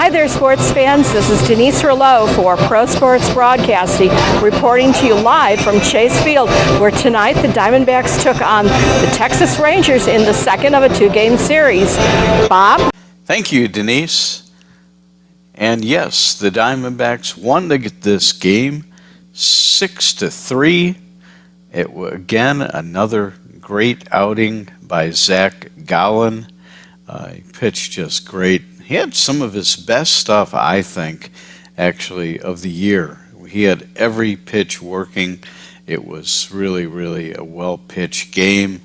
Hi there, sports fans. This is Denise Rouleau for Pro Sports Broadcasting, reporting to you live from Chase Field, where tonight the Diamondbacks took on the Texas Rangers in the second of a two-game series. Bob? Thank you, Denise. And yes, the Diamondbacks won this game 6-3. It was, again, another great outing by Zach Gallen. He pitched just great. He had some of his best stuff, I think, actually, of the year. He had every pitch working. It was really, really a well-pitched game.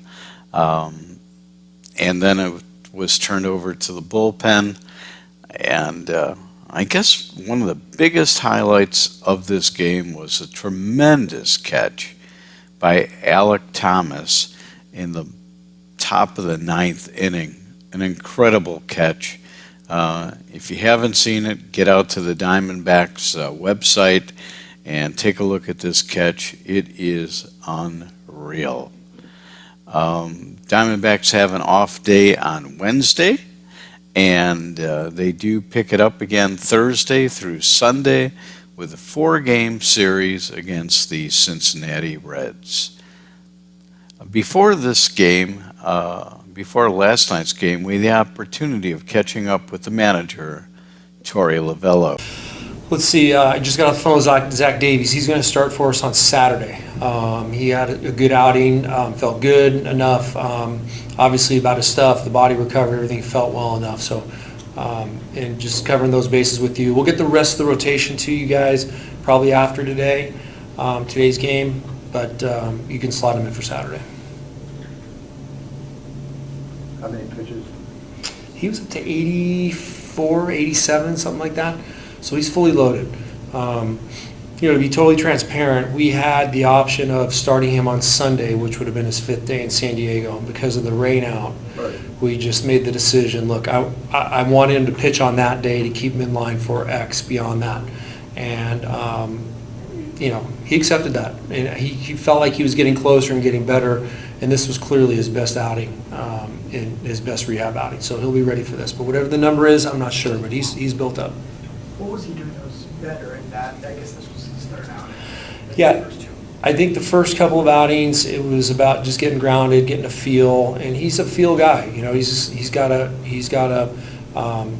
And then it was turned over to the bullpen. And I guess one of the biggest highlights of this game was a tremendous catch by Alec Thomas in the top of the ninth inning. An incredible catch. If you haven't seen it, get out to the Diamondbacks website and take a look at this catch. It is unreal. Diamondbacks have an off day on Wednesday, and they do pick it up again Thursday through Sunday with a 4-game series against the Cincinnati Reds. Before this game, before last night's game, we had the opportunity of catching up with the manager, Torey Lovullo. Let's see, I just got off the phone with Zach Davies. He's going to start for us on Saturday. He had a good outing, felt good enough. Obviously about his stuff, the body recovery, everything felt well enough. So, and just covering those bases with you. We'll get the rest of the rotation to you guys probably after today's game, but you can slot him in for Saturday. How many pitches? He was up to 84, 87, something like that. So he's fully loaded. To be totally transparent, we had the option of starting him on Sunday, which would have been his 5th day in San Diego. And because of the rain out, we just made the decision, look, I want him to pitch on that day to keep him in line for X beyond that. And, he accepted that. And he felt like he was getting closer and getting better. And this was clearly his best outing, in his best rehab outing. So he'll be ready for this. But whatever the number is, I'm not sure. But he's built up. What was he doing that was better in that? I guess this was his third outing. Yeah, I think the first couple of outings, it was about just getting grounded, getting a feel, and he's a feel guy. He's got to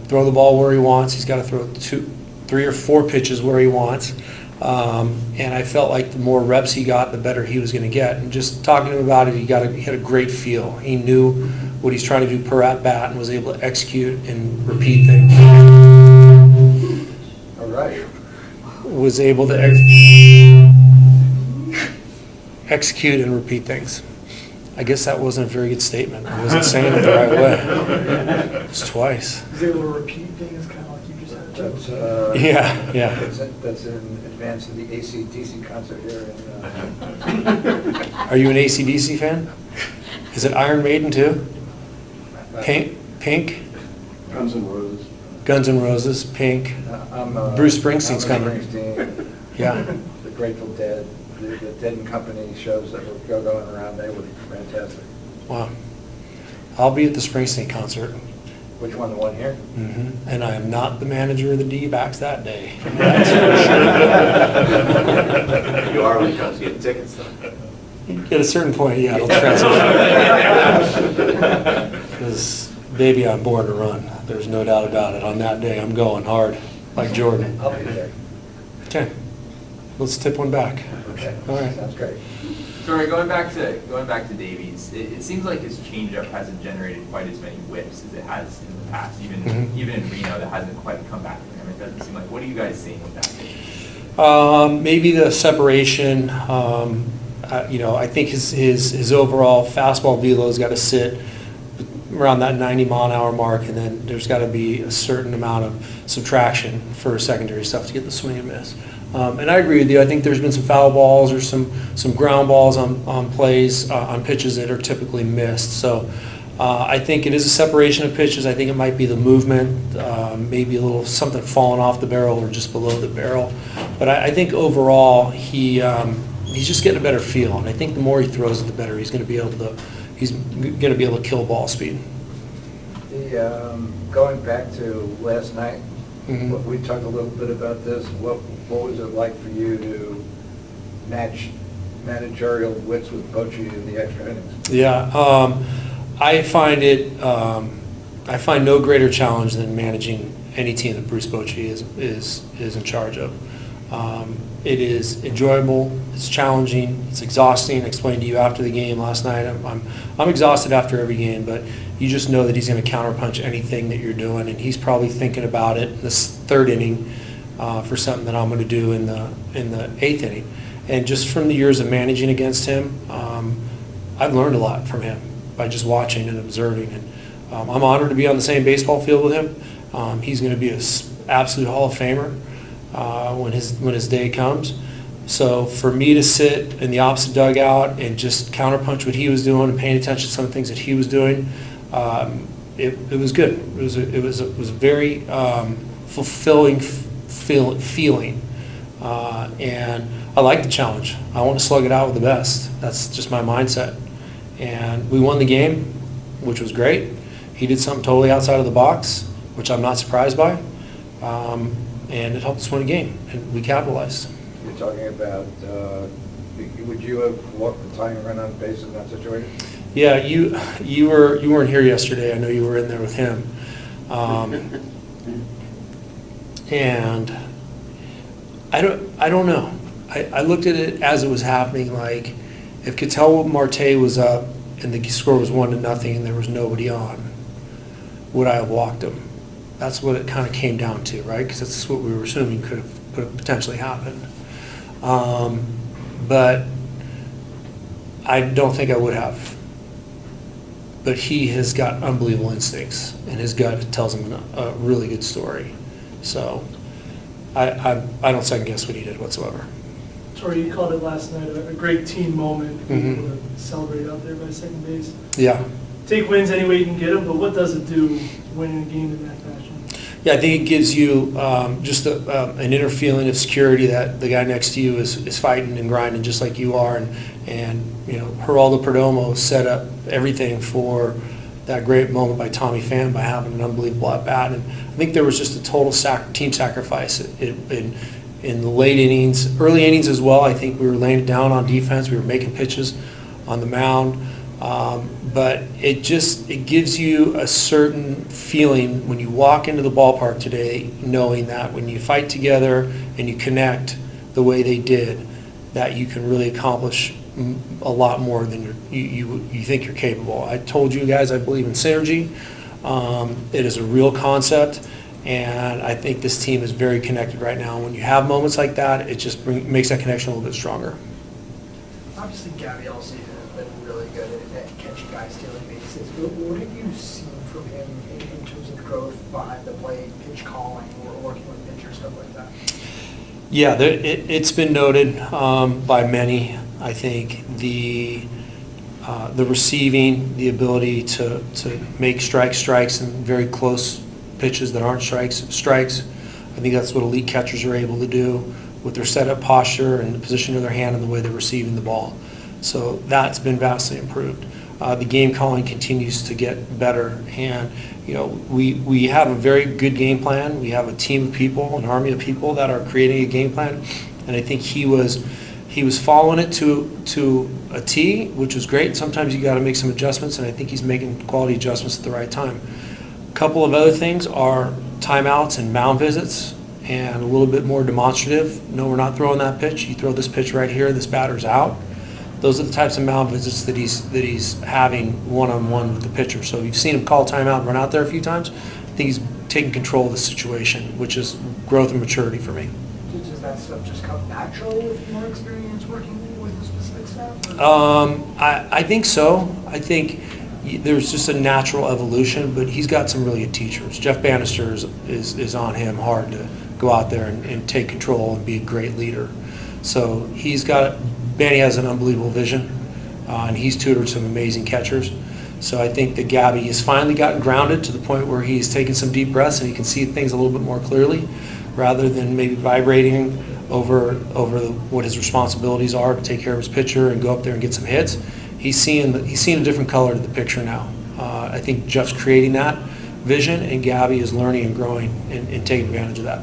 throw the ball where he wants. He's got to throw 3 or 4 pitches where he wants. And I felt like the more reps he got, the better he was going to get. And just talking to him about it, he had a great feel. He knew what he's trying to do per at bat and was able to execute and repeat things. All right. Was able to execute and repeat things. I guess that wasn't a very good statement. I wasn't saying it the right way. It's twice. He's able to repeat things kind of like you just had to. That's, Yeah. That's in advance of the AC/DC concert here. Are you an AC/DC fan? Is it Iron Maiden too? Pink? Guns N' Roses. Guns N' Roses, Pink. Bruce Springsteen's coming. Springsteen, Yeah. the Grateful Dead, the Dead and Company shows that were going around. They were fantastic. Wow. I'll be at the Springsteen concert. Which one? The one here? Mm-hmm. And I am not the manager of the Dbacks that day. You are when it comes to getting tickets, though. At a certain point, yeah, it'll transition. Because, baby, I'm born to run. There's no doubt about it. On that day, I'm going hard, like Jordan. I'll be there. Okay. Let's tip one back. Okay. All right. Sounds great. Sorry, going back to Davies, it seems like his changeup hasn't generated quite as many whips as it has in the past. Even in Reno, that hasn't quite come back for him. It doesn't seem like. What are you guys seeing with that? Maybe the separation. I think his overall fastball velo's got to sit around that 90-mile-an-hour mark, and then there's got to be a certain amount of subtraction for secondary stuff to get the swing and miss. And I agree with you. I think there's been some foul balls or some ground balls on plays, on pitches that are typically missed. So I think it is a separation of pitches. I think it might be the movement, maybe a little something falling off the barrel or just below the barrel. But I think overall he's just getting a better feel. And I think the more he throws it, the better he's going to be able to kill ball speed. Going back to last night, Mhm. We talked a little bit about this. What was it like for you to match managerial wits with Bochy in the extra innings? Yeah, I find I find no greater challenge than managing any team that Bruce Bochy is in charge of. It is enjoyable, it's challenging, it's exhausting. I explained to you after the game last night, I'm exhausted after every game, but you just know that he's going to counterpunch anything that you're doing, and he's probably thinking about it in this third inning for something that I'm going to do in the eighth inning. And just from the years of managing against him, I've learned a lot from him by just watching and observing. And I'm honored to be on the same baseball field with him. He's going to be an absolute Hall of Famer when his day comes. So for me to sit in the opposite dugout and just counterpunch what he was doing and paying attention to some of the things that he was doing, it was good. It was a very fulfilling feeling, and I like the challenge. I want to slug it out with the best. That's just my mindset. And we won the game, which was great. He did something totally outside of the box, which I'm not surprised by, and it helped us win a game, and we capitalized. You're talking about, would you have walked the tying run on base in that situation? Yeah, you weren't here yesterday. I know you were in there with him, and I don't know. I looked at it as it was happening. Like if Ketel Marte was up and the score was 1-0 and there was nobody on, would I have walked him? That's what it kind of came down to, right? Because that's what we were assuming could have potentially happened. But I don't think I would have. But he has got unbelievable instincts, and his gut tells him a really good story. So I don't second guess what he did whatsoever. Tori, you called it last night a great team moment. Mhm. Able to celebrate out there by second base. Yeah. Take wins any way you can get them, but what does it do winning a game in that fashion? Yeah, I think it gives you just an inner feeling of security that the guy next to you is fighting and grinding just like you are. And you know, Geraldo Perdomo set up everything for that great moment by Tommy Pham by having an unbelievable at-bat. And I think there was just a total team sacrifice in the late innings, early innings as well. I think we were laying it down on defense. We were making pitches on the mound. But it gives you a certain feeling when you walk into the ballpark today, knowing that when you fight together and you connect the way they did, that you can really accomplish a lot more than you think you're capable. I told you guys I believe in synergy. It is a real concept, and I think this team is very connected right now. When you have moments like that, it just makes that connection a little bit stronger. Obviously, Gabby all season has been really good at catching guys stealing bases. But what have you seen from him in terms of growth behind the plate, pitch calling, or working with pitchers, stuff like that? Yeah, it's been noted by many. I think the receiving, the ability to make strikes and very close pitches that aren't strikes. I think that's what elite catchers are able to do with their setup posture and the position of their hand and the way they're receiving the ball. So that's been vastly improved. The game calling continues to get better, and you know we have a very good game plan. We have a team of people, an army of people that are creating a game plan, and I think he was following it to a T, which was great. Sometimes you got to make some adjustments, and I think he's making quality adjustments at the right time. A couple of other things are timeouts and mound visits, and a little bit more demonstrative. No, we're not throwing that pitch. You throw this pitch right here, this batter's out. Those are the types of mound visits that he's having one-on-one with the pitcher. So you've seen him call timeout and run out there a few times. I think he's taking control of the situation, which is growth and maturity for me. Does that stuff just come naturally with more experience working with the specific staff? I think so. I think there's just a natural evolution, but he's got some really good teachers. Jeff Bannister is on him hard to go out there and take control and be a great leader. So Banny has an unbelievable vision, and he's tutored some amazing catchers. So I think that Gabby has finally gotten grounded to the point where he's taking some deep breaths and he can see things a little bit more clearly, rather than maybe vibrating over what his responsibilities are to take care of his pitcher and go up there and get some hits. He's seeing a different color to the picture now. I think Jeff's creating that vision, and Gabby is learning and growing and taking advantage of that.